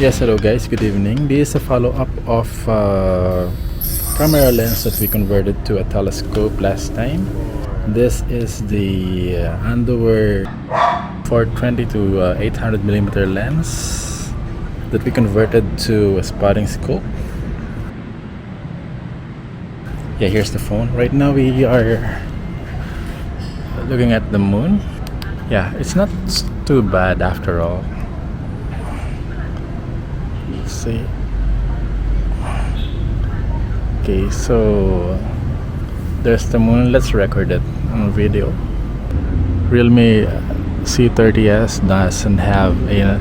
Yes, hello guys, good evening. This is a follow-up of camera lens that we converted to a telescope last time. This is the Andoer 420 to 800 millimeter lens that we converted to a spotting scope. Yeah, here's the phone. Right now we are looking at the moon. Yeah, it's not too bad after all. Let's see. Okay, so there's the moon. Let's record it on video. Realme C30s doesn't have a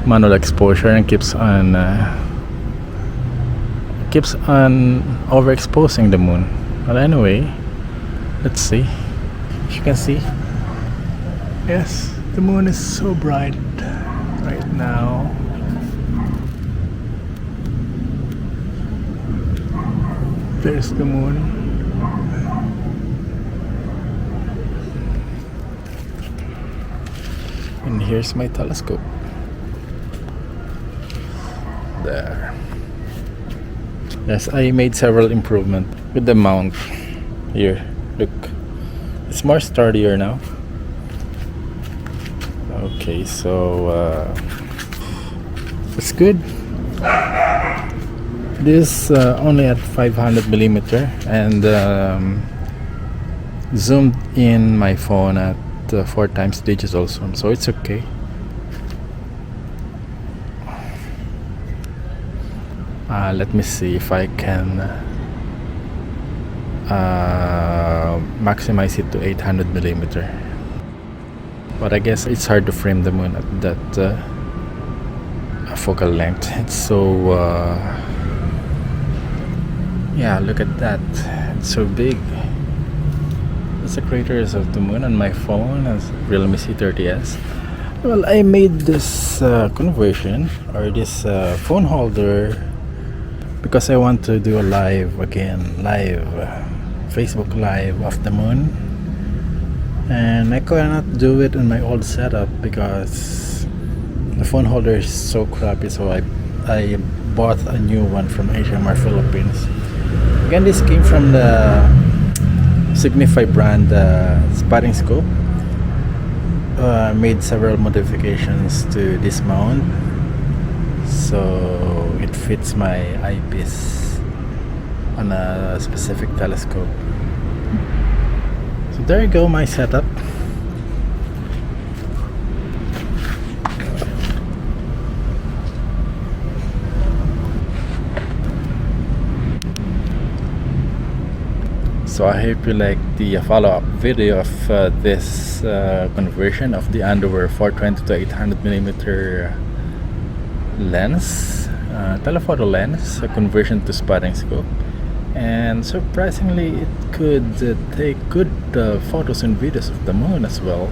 manual exposure and keeps on overexposing the moon. But anyway, let's see. As you can see, yes, the moon is so bright right now. There's the moon. And here's my telescope. There. Yes, I made several improvements with the mount. Here, look. It's more sturdier now. Okay, so it's good. This only at 500 millimeter and zoomed in my phone at 4 times digital zoom, so it's okay. Let me see if I can maximize it to 800 millimeter, but I guess it's hard to frame the moon at that focal length. It's so yeah, look at that, it's so big. That's the craters of the moon on my phone as Realme C30s. Well, I made this conversion or this phone holder because I want to do a live Facebook live of the moon, and I cannot do it in my old setup because the phone holder is so crappy, so I bought a new one from HMR Philippines. Again, this came from the Signify brand spotting scope. Made several modifications to this mount so it fits my eyepiece on a specific telescope. So there you go, my setup. So I hope you like the follow-up video of this conversion of the Andoer 420 to 800 millimeter lens, telephoto lens, a conversion to spotting scope, and surprisingly it could take good photos and videos of the moon as well.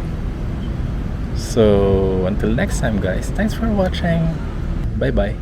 So until next time guys, thanks for watching, bye bye.